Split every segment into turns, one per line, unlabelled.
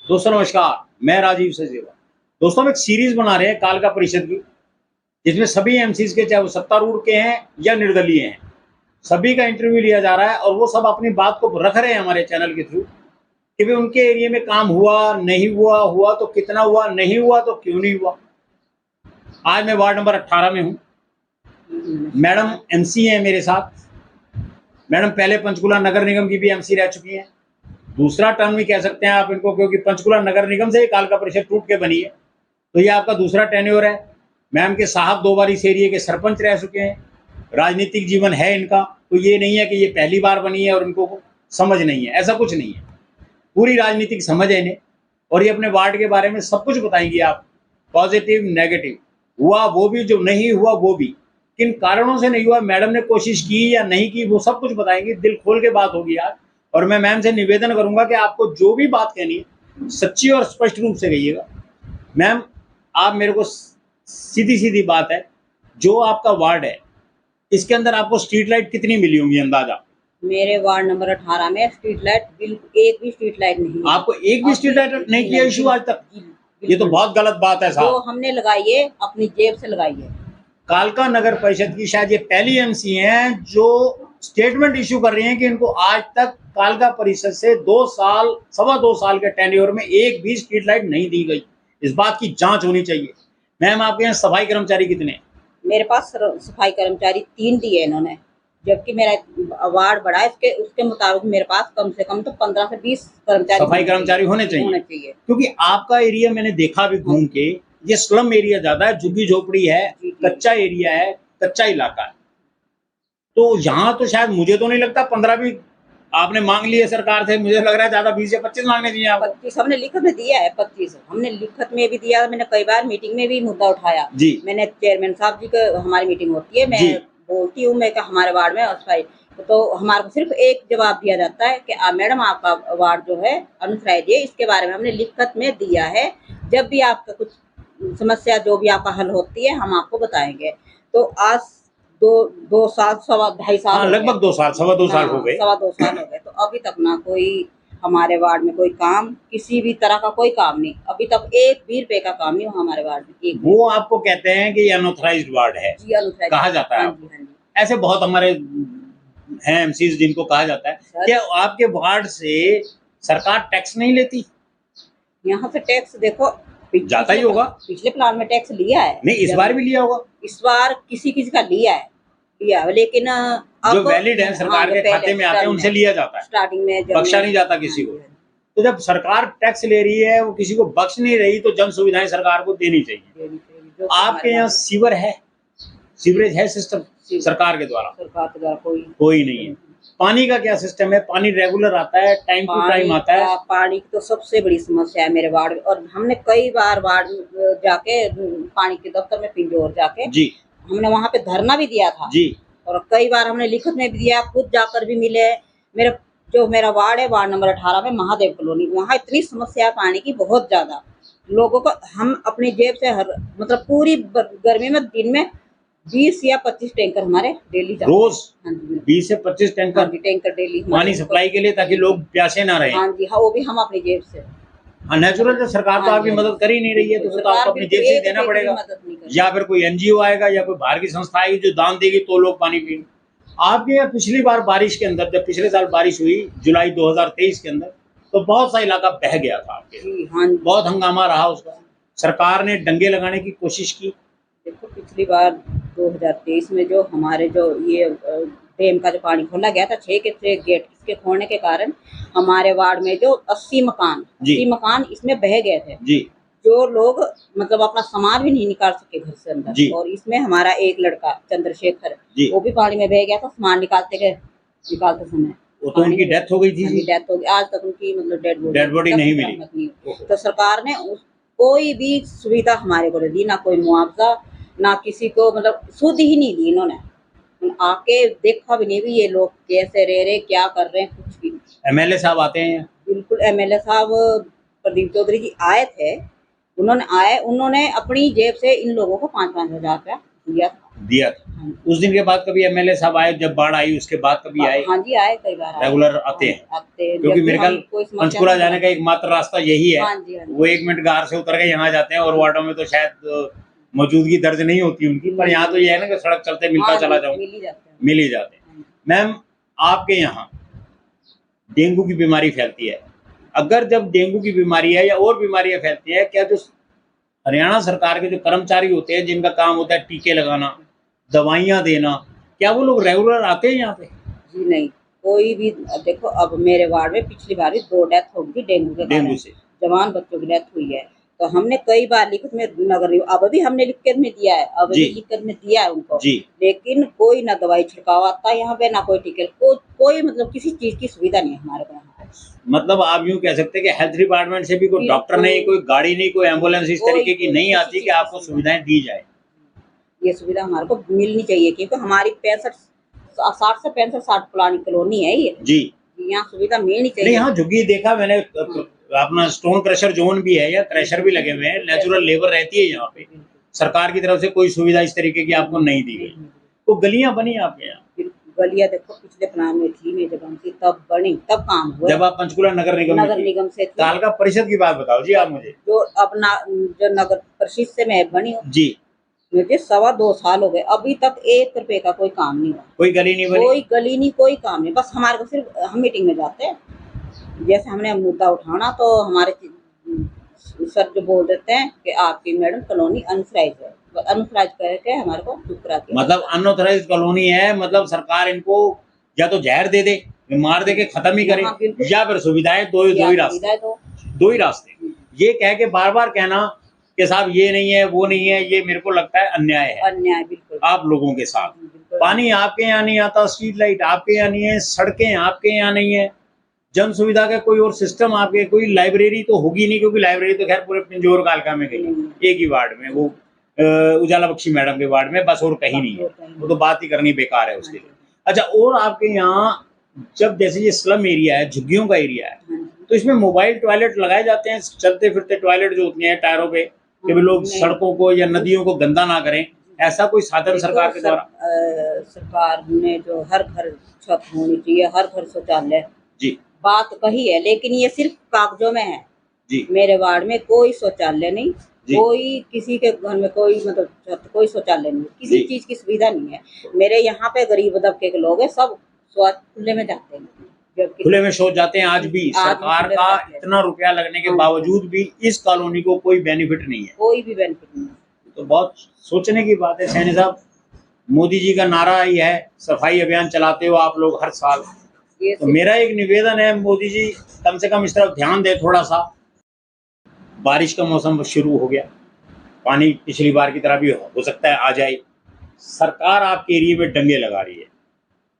दोस्तों नमस्कार, मैं राजीव सचदेवा। दोस्तों हम एक सीरीज बना रहे हैं कालका परिषद की, जिसमें सभी एमसीज के, चाहे वो सत्तारूढ़ के हैं या निर्दलीय हैं, सभी का इंटरव्यू लिया जा रहा है और वो सब अपनी बात को रख रहे हैं हमारे चैनल के थ्रू कि भाई उनके एरिया में काम हुआ, नहीं हुआ, हुआ तो कितना हुआ, नहीं हुआ तो क्यों नहीं हुआ। आज मैं वार्ड नंबर 18 में हूँ। मैडम एमसी हैं मेरे साथ। मैडम पहले पंचकुला नगर निगम की भी एमसी रह चुकी हैं। दूसरा टर्म भी कह सकते हैं आप इनको, क्योंकि पंचकुला नगर निगम से ही कालका परिषद टूट के बनी है, तो ये आपका दूसरा टेन्योर है। मैम के साहब 2 बार इस एरिया के सरपंच रह चुके हैं। राजनीतिक जीवन है इनका, तो ये नहीं है कि ये पहली बार बनी है और इनको समझ नहीं है, ऐसा कुछ नहीं है। पूरी राजनीतिक समझ है इन्हें और ये अपने वार्ड के बारे में सब कुछ बताएंगी आप, पॉजिटिव नेगेटिव, हुआ वो भी, जो नहीं हुआ वो भी, किन कारणों से नहीं हुआ, मैडम ने कोशिश की या नहीं की, वो सब कुछ बताएंगी। दिल खोल के बात होगी आज। और मैं मैम से निवेदन करूंगा कि आपको जो भी बात कहनी है सच्ची और स्पष्ट रूप से कहिएगा। मैम आप मेरे को, सीधी सीधी बात है, जो आपका वार्ड है इसके अंदर आपको स्ट्रीट लाइट कितनी मिली होंगी अंदाजा?
मेरे वार्ड नंबर 18 में स्ट्रीट लाइट बिल्कुल एक भी स्ट्रीट लाइट नहीं है।
आपको एक भी स्ट्रीट लाइट नहीं किया इशू आज तक? ये तो बहुत गलत बात है
जो
साहब।
हमने लगाई है अपनी जेब से लगाई है।
कालका नगर परिषद की शायद ये पहली एमसी हैं जो स्टेटमेंट इशू कर रही हैं कि इनको आज तक कालका परिषद से 2 साल, सवा 2 साल के टेन्योर में एक भी स्ट्रीट लाइट नहीं दी गई। इस बात की जांच होनी चाहिए। मैम आपके यहाँ सफाई कर्मचारी कितने हैं?
मेरे पास सफाई कर्मचारी 3 दिए इन्होंने, जबकि मेरा वार्ड बड़ा है, उसके मुताबिक मेरे पास कम से कम तो 15 से 20 कर्मचारी,
सफाई कर्मचारी होने चाहिए। क्योंकि आपका एरिया मैंने देखा भी घूम के, ये स्लम एरिया ज्यादा है, झुग्गी झोपड़ी है, कच्चा एरिया है, कच्चा इलाका है। तो यहाँ तो शायद मुझे तो नहीं लगता 15 भी आपने मांग लिए सरकार से। मुझे लग रहा है ज्यादा 20 या 25 मांगने चाहिए आपको।
25 हमने लिखत में दिया है, 25 हमने लिखत में भी दिया। मैंने कई बार मीटिंग में भी मुद्दा उठाया
जी।
मैंने चेयरमैन साहब जी को, हमारी मीटिंग होती है, मैं बोलती हूँ मैं हमारे वार्ड में सफाई, तो हमारे को सिर्फ एक जवाब दिया जाता है कि मैडम आपका वार्ड जो है अनुसाइड है, इसके बारे में हमने लिखत में दिया है, जब भी आपका कुछ समस्या जो भी आपका हल होती है हम आपको बताएंगे। तो आज दो साल, सवा 2.5 साल,
लगभग 2 साल, सवा 2 साल हो गए,
सवा 2 साल हो गए, तो अभी तक ना कोई हमारे वार्ड में कोई काम, किसी भी तरह का कोई काम नहीं, अभी तक 1 भी रुपए का काम नहीं हुआ हमारे वार्ड में।
वो आपको कहते हैं कि ये अनऑथराइज्ड वार्ड है, कहा जाता है। ऐसे बहुत हमारे हैं एमसीज जिनको कहा जाता है। क्या आपके वार्ड से सरकार टैक्स नहीं लेती?
यहाँ से टैक्स देखो
जाता ही होगा।
पिछले प्लान में टैक्स लिया है,
नहीं इस बार भी लिया होगा।
इस बार किसी का लिया है, लेकिन
जो वैलिड है सरकार के खाते में आते हैं उनसे लिया जाता है,
स्टार्टिंग में
बख्शा नहीं जाता किसी को। तो जब सरकार टैक्स ले रही है, वो किसी को बख्श नहीं रही, तो जन सुविधाएं सरकार को देनी चाहिए। आपके यहाँ सीवर है, सीवरेज है सिस्टम सरकार के द्वारा? कोई नहीं है। पानी का क्या सिस्टम है? पानी रेगुलर आता है, टाइम टू टाइम आता है?
पानी की तो सबसे बड़ी समस्या है मेरे वार्ड में, और हमने कई बार वार्ड जाके पानी के दफ्तर में पिंजौर जाके
जी,
हमने वहाँ पे धरना भी दिया था
जी,
और कई बार हमने लिखत में भी दिया, खुद जाकर भी मिले। मेरा वार्ड है, वार्ड नंबर 18 में महादेव कॉलोनी, वहाँ इतनी समस्या है पानी की, बहुत ज्यादा लोगों को। हम अपनी जेब से मतलब पूरी गर्मी में दिन में 20 या 25 टैंकर हमारे डेली जाते
रोज।
हाँ जी,
20 से 25 टैंकर
डेली
पानी सप्लाई के लिए, ताकि लोग प्यासे ना रहे।
हाँ जी, हाँ, वो भी हम अपनी जेब से।
हाँ, नेचुरल, जो सरकार तो आपकी मदद कर ही नहीं रही है, तो आपको अपनी जेब से देना पड़ेगा, या फिर कोई एनजीओ आएगा या कोई बाहर की संस्था आएगी जो दान देगी तो लोग पानी पिएंगे। आपके यहाँ पिछली बार बारिश के अंदर, जब पिछले साल बारिश हुई जुलाई 2023 के अंदर, तो बहुत सा इलाका बह गया था आपके।
हाँ,
बहुत हंगामा रहा उसका, सरकार ने डंगे लगाने की कोशिश की।
देखो पिछली बार 2023 में जो हमारे जो ये डैम का जो पानी खोला गया था, 6 के 6 गेट इसके खोलने के कारण हमारे वार्ड में जो 80 मकान इसमें बह गए थे
जी।
जो लोग मतलब अपना सामान भी नहीं निकाल सके घर से अंदर, और इसमें हमारा एक लड़का चंद्रशेखर, वो भी पानी में बह गया था सामान निकालते समय।
वो तो उनकी डेथ हो गई थी।
डेथ हो गई, आज तक उनकी मतलब डेड
बॉडी नहीं मिली।
तो सरकार ने कोई भी सुविधा हमारे को नहीं दी, ना कोई मुआवजा, ना किसी को, मतलब सुध ही नहीं दी इन्होंने। आके देखा भी नहीं भी ये लोग कैसे रह रहे, क्या कर रहे हैं, कुछ भी नहीं।
एमएलए साहब आते हैं?
बिल्कुल, एमएलए साहब प्रदीप चौधरी जी आए थे, उन्होंने अपनी जेब से इन लोगों को 5-5 हजार रुपया दिया था।
दिया था।
हाँ
उस दिन के बाद कभी एमएलए साहब आए, जब बाढ़ आई उसके बाद कभी आए?
हाँ जी, आए कई बार आए।
रेगुलर आते हैं?
आते हैं,
क्योंकि
जब भी
मेरे
हम
ख्याल
कोई समस्या
पंचकुला
में
जाने का एकमात्र रास्ता यही है।
हाँ जी, हाँ जी।
वो 1 मिनट कार से उतर के यहाँ जाते हैं और वार्डों में तो शायद मौजूदगी दर्ज नहीं होती उनकी, पर यहाँ तो ये है ना कि सड़क चलते मिलता
हाँ
चला
जी,
जाऊँ,
मिल ही जाते हैं।
मिल ही जाते हैं।
हाँ जी।
मैम, आपके यहाँ डेंगू की बीमारी फैलती है, अगर जब डेंगू की बीमारी है या और बीमारियां फैलती हैं, क्या जो हरियाणा सरकार के जो कर्मचारी होते हैं जिनका काम होता है टीके लगाना, दवाइयाँ देना, क्या वो लोग रेगुलर आते हैं यहाँ पे?
जी नहीं, कोई भी देखो अब मेरे वार्ड में पिछली बार भी 2 डेथ हो गई डेंगू के
डेंगू
कारण।
से?
जवान बच्चों की डेथ हुई है। तो हमने कई बार लिखित में नगर निगम अब भी हमने लिखित में दिया है, अब
जी।
भी लिखित में दिया है उनको।
जी।
लेकिन कोई ना दवाई छिड़काव आता है यहाँ पे, ना कोई टीके कोई मतलब किसी चीज़ की सुविधा नहीं है हमारे को यहाँ पे।
मतलब आप यूँ कह सकते हैं कि हेल्थ डिपार्टमेंट से भी कोई डॉक्टर नहीं, कोई गाड़ी नहीं, कोई एम्बुलेंस इस तरीके की नहीं आती कि आपको सुविधाएँ दी जाए?
ये सुविधा हमारे को मिलनी चाहिए क्योंकि हमारी 60 से 65-60 पुरानी कॉलोनी है ये।
जी।
यहाँ सुविधा मिलनी
नहीं,
चाहिए।
हाँ, झुग्गी देखा मैंने, अपना स्टोन क्रशर जोन भी है या क्रशर भी लगे हुए हैं, नेचुरल लेबर रहती है यहाँ पे। सरकार की तरफ से कोई सुविधा इस तरीके की आपको नहीं दी गई। तो गलियाँ बनी आपके यहाँ?
गलियाँ देखो पिछले प्लान में थी, मैं जब हमसे तब बनी, तब काम हुआ।
जब आप पंचकुला नगर निगम में
नगर
थी?
निगम से थी।
तालका परिषद की बात बताओ जी आप मुझे।
जो अपना जो नगर परिषद से मैं बनी हूँ,
जी।
मुझे 2.25 साल हो गए, अभी तक 1 रुपए का कोई काम नहीं हुआ।
कोई गली नहीं बनी?
कोई गली नहीं, कोई काम नहीं। बस हमारे को सिर्फ हम मीटिंग में जाते हैं, जैसे हमने मुद्दा उठाना तो हमारे सर जो बोल देते हैं कि आपकी मैडम कॉलोनी अनऑथराइज है, अनऑथराइज करके हमारे को चुप कराती है।
मतलब अनऑथराइज्ड कॉलोनी है, मतलब सरकार इनको या तो जहर दे दे, मार दे के खत्म ही करे,
हाँ, बिल्कुल।
या फिर सुविधाएं दो ही रास्ते, दो ही रास्ते। ये कह के बार बार कहना कि साहब ये नहीं है वो नहीं है, ये मेरे को लगता है अन्याय है
अन्याय बिल्कुल
आप लोगों के साथ।
बिल्कुल।
पानी आपके यहाँ नहीं आता, स्ट्रीट लाइट आपके यहाँ नहीं है, सड़कें आपके यहाँ नहीं है, जन सुविधा का कोई और सिस्टम आपके, कोई लाइब्रेरी तो होगी नहीं, क्योंकि लाइब्रेरी तो खैर पूरे पिंजौर कालका में गई, एक ही वार्ड में, वो उजाला बख्शी मैडम के वार्ड में, बस और कहीं नहीं है, वो तो बात ही करनी बेकार है उसके लिए। अच्छा, और आपके यहाँ जब जैसे ये स्लम एरिया है, झुग्गियों का एरिया है, तो इसमें मोबाइल टॉयलेट लगाए जाते हैं, चलते फिरते टॉयलेट जो होती हैं टायरों पे, कि लोग सड़कों को या नदियों को गंदा ना करें, ऐसा कोई साधन सरकार के द्वारा?
सरकार ने जो हर घर छत होनी चाहिए, हर घर शौचालय
जी
बात कही है, लेकिन ये सिर्फ कागजों में है
जी।
मेरे वार्ड में कोई शौचालय नहीं, कोई किसी के घर में कोई मतलब कोई शौचालय नहीं, किसी चीज की सुविधा नहीं है। मेरे यहाँ पे गरीब दबके के लोग हैं, सब शौच खुले में जाते हैं,
खुले में शौच जाते हैं आज भी। सरकार का इतना रुपया लगने के बावजूद भी इस कॉलोनी को कोई बेनिफिट नहीं है,
कोई भी बेनिफिट नहीं है।
तो बहुत सोचने की बात है। सैनी साहब, मोदी जी का नारा ही है सफाई अभियान चलाते हो आप लोग हर साल, तो मेरा एक निवेदन है मोदी जी कम से कम इस तरफ ध्यान दे थोड़ा सा। बारिश का मौसम शुरू हो गया, पानी पिछली बार की तरह भी हो सकता है आ जाए, सरकार आपके एरिया में डंगे लगा रही है,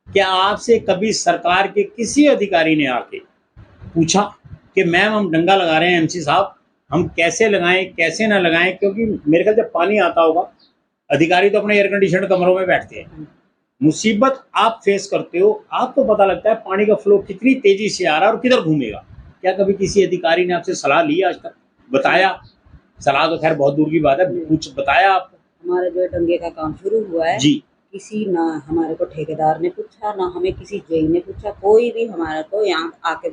क्या आपसे कभी सरकार के किसी अधिकारी ने आके पूछा कि मैम हम डंगा लगा रहे हैं एमसी साहब, हम कैसे लगाएं कैसे ना लगाएं? क्योंकि मेरे ख्याल जब पानी आता होगा, अधिकारी तो अपने एयर कंडीशन कमरों में बैठते हैं, मुसीबत आप फेस करते हो, आपको पता लगता है पानी का फ्लो कितनी तेजी से आ रहा है और किधर घूमेगा। क्या कभी किसी अधिकारी ने आपसे सलाह ली आज तक, बताया? सलाह तो खैर बहुत दूर की बात है, कुछ बताया आपको? हमारा जो डंगे का काम शुरू हुआ है जी, किसी ना हमारे को ठेकेदार ने पूछा, ना हमें किसी जेई ने पूछा, कोई भी हमारे को यहाँ आके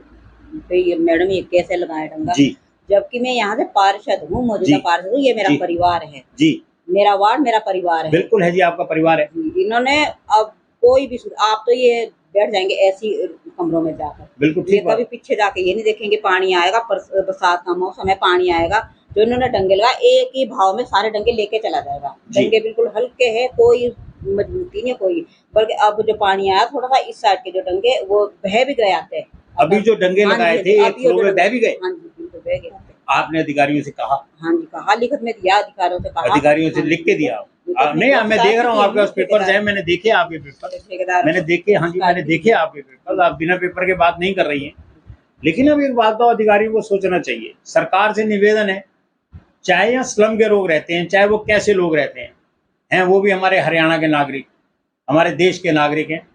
मैडम ये कैसे लगाए डंगा जी, जबकि मैं यहाँ से पार्षद हूँ, मौजूदा पार्षद हूँ, ये मेरा परिवार है जी, मेरा वार्ड मेरा परिवार है। बिल्कुल है जी, आपका परिवार है। इन्होंने अब कोई भी आप तो ये बैठ जाएंगे ऐसी कमरों में जाकर, बिल्कुल ठीक, कभी पीछे जाके ये नहीं देखेंगे पानी आएगा, बरसात का मौसम है पानी आएगा। जो इन्होंने डंगे लगा एक ही भाव में सारे डंगे लेके चला जाएगा, डंगे बिल्कुल हल्के है, कोई मजबूती नहीं कोई, बल्कि अब जो पानी आया थोड़ा सा इस साइड के जो डंगे वो बह भी गए आते हैं। अभी जो डंगे लगाए थे एक फ्लो में बह भी गए? हाँ जी बिल्कुल बह गए। आपने अधिकारियों से कहा? हाँ जी कहा, लिखित में दिया, अधिकारियों से कहा, अधिकारियों से लिख के दिया? नहीं, मैं देख रहा हूँ आपके पास पेपर्स हैं, मैंने देखे आपके पेपर, मैंने देखे, हाँ जी मैंने देखे आपके पेपर, आप बिना पेपर के बात नहीं कर रही हैं। लेकिन अब एक बात तो अधिकारियों को सोचना चाहिए, सरकार से निवेदन है, चाहे यहाँ स्लम के लोग रहते हैं, चाहे वो कैसे लोग रहते हैं वो भी हमारे हरियाणा के नागरिक, हमारे देश के नागरिक हैं।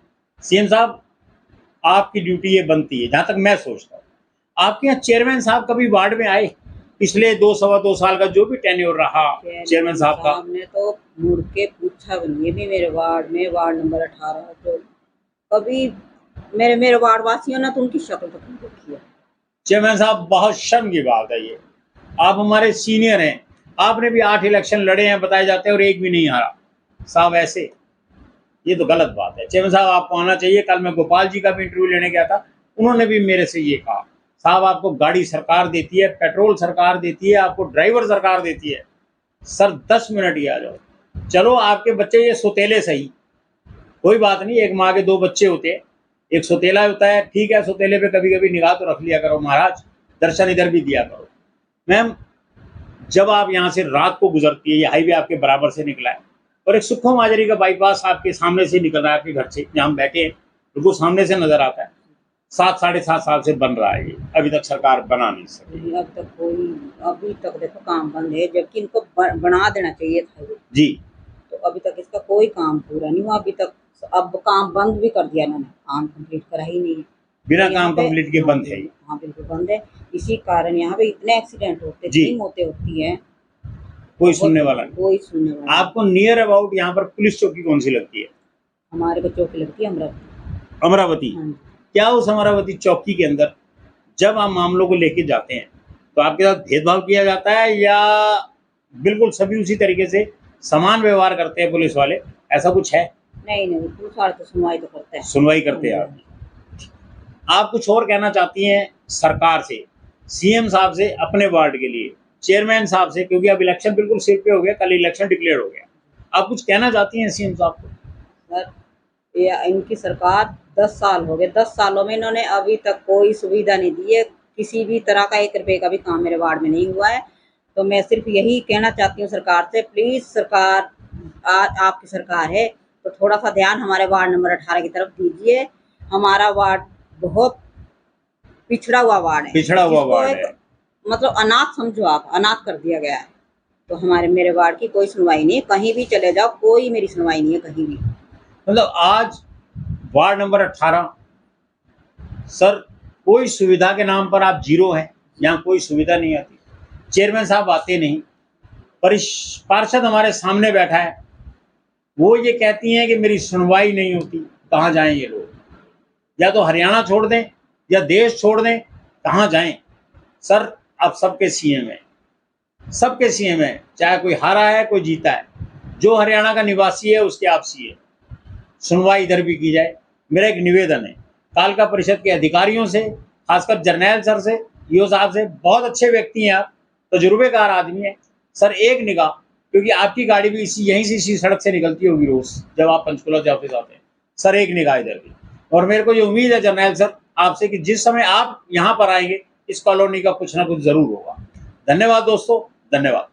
सीएम साहब, आपकी ड्यूटी ये बनती है, जहाँ तक मैं सोचता हूँ। आपके यहाँ चेयरमैन साहब कभी वार्ड में आए? पिछले 2 साल का जो भी टेन्योर रहा चेयरमैन साहब का?
ने तो मुड़ के पूछा भी नहीं। भी मेरे वार्ड में वार्ड नंबर 18 तो कभी मेरे वार्ड वासियों ने तो उनकी शक्ल तक नहीं देखी है।
चेयरमैन साहब, बहुत शर्म की बात है ये। आप हमारे सीनियर हैं, आपने भी 8 इलेक्शन लड़े हैं बताए जाते हैं और एक भी नहीं हारा साहब। ऐसे ये तो गलत बात है। चेयरमैन साहब, आपको आना चाहिए। कल मैं गोपाल जी का भी इंटरव्यू लेने गया था, उन्होंने भी मेरे से ये कहा, साहब आपको गाड़ी सरकार देती है, पेट्रोल सरकार देती है, आपको ड्राइवर सरकार देती है, सर 10 मिनट ही आ जाओ। चलो आपके बच्चे ये सोतेले सही, कोई बात नहीं, एक माँ के 2 बच्चे होते हैं, एक सोतेला होता है, ठीक है, सोतेले पे कभी कभी निगाह तो रख लिया करो महाराज, दर्शन इधर भी दिया करो। मैम, जब आप यहाँ से रात को गुजरती है, ये हाईवे आपके बराबर से निकला है और एक सुखो माजरी का बाईपास आपके सामने से निकल रहा है, आपके घर से जहाँ हम बैठे हैं बिल्कुल सामने से नजर आता है। 7 साढ़े 7 साल से बन रहा है ये, अभी तक सरकार बना नहीं सकी।
अभी तक देखो काम बंद है, जबकि इनको बना देना चाहिए था
जी।
तो अभी तक इसका कोई काम पूरा नहीं हुआ अभी तक। अब काम बंद भी कर दिया इन्होंने, काम कंप्लीट करा ही नहीं है।
बिना काम कंप्लीट के बंद है।
हाँ बिल्कुल बंद है। इसी कारण यहाँ पे इतने एक्सीडेंट होते, इतनी मौतें होती हैं,
कोई सुनने वाला नहीं।
कोई सुनने वाला।
आपको नियर अबाउट यहाँ पर पुलिस चौकी कौन सी लगती है?
हमारे को चौकी लगती है अमरावती।
अमरावती। क्या उस अमरावती चौकी के अंदर जब आप मामलों को लेके जाते हैं तो आपके साथ भेदभाव किया जाता है या बिल्कुल सभी उसी तरीके से समान व्यवहार करते हैं पुलिस वाले, ऐसा कुछ है?
नहीं पुलिस वाले तो सुनवाई तो करते हैं।
सुनवाई करते हैं आप कुछ और कहना चाहती हैं सरकार से, सीएम साहब से अपने वार्ड के लिए, चेयरमैन साहब से, क्योंकि अब इलेक्शन बिल्कुल सिर पे हो गया, कल इलेक्शन डिक्लेयर हो गया, आप कुछ कहना चाहती हैं सीएम साहब को?
सर, ये इनकी सरकार 10 साल हो गए, 10 सालों में इन्होंने अभी तक कोई सुविधा नहीं दी है, किसी भी तरह का 1 रुपये का भी काम मेरे वार्ड में नहीं हुआ है। तो मैं सिर्फ यही कहना चाहती हूँ सरकार से, प्लीज़ सरकार, आपकी सरकार है तो थोड़ा सा ध्यान हमारे वार्ड नंबर 18 की तरफ दीजिए। हमारा वार्ड बहुत पिछड़ा हुआ वार्ड है,
पिछड़ा हुआ वार्ड है,
मतलब अनाथ समझो आप, अनाथ कर दिया गया है। तो मेरे वार्ड की कोई सुनवाई नहीं है, कहीं भी चले जाओ कोई मेरी सुनवाई नहीं है कहीं भी।
मतलब आज वार्ड नंबर 18 सर, कोई सुविधा के नाम पर आप जीरो हैं, यहाँ कोई सुविधा नहीं आती, चेयरमैन साहब आते नहीं, पार्षद हमारे सामने बैठा है, वो ये कहती हैं कि मेरी सुनवाई नहीं होती। कहाँ जाएं ये लोग? या तो हरियाणा छोड़ दें या देश छोड़ दें, कहाँ जाएं? सर, अब सबके सीएम हैं, सबके सीएम हैं, चाहे कोई हारा है कोई जीता है, जो हरियाणा का निवासी है उसके आप सीएम, सुनवाई इधर भी की जाए। मेरा एक निवेदन है कालका परिषद के अधिकारियों से, खासकर जर्नैल सर से, ईओ साहब से, बहुत अच्छे व्यक्ति हैं आप, तजुर्बेकार आदमी हैं सर, एक निगाह, क्योंकि आपकी गाड़ी भी यहीं से इसी सड़क से निकलती होगी रोज जब आप पंचकुला से ऑफिस आते हैं, सर एक निगाह इधर भी। और मेरे को ये उम्मीद है जर्नैल सर आपसे कि जिस समय आप यहाँ पर आएंगे इस कॉलोनी का कुछ ना कुछ जरूर होगा। धन्यवाद दोस्तों, धन्यवाद।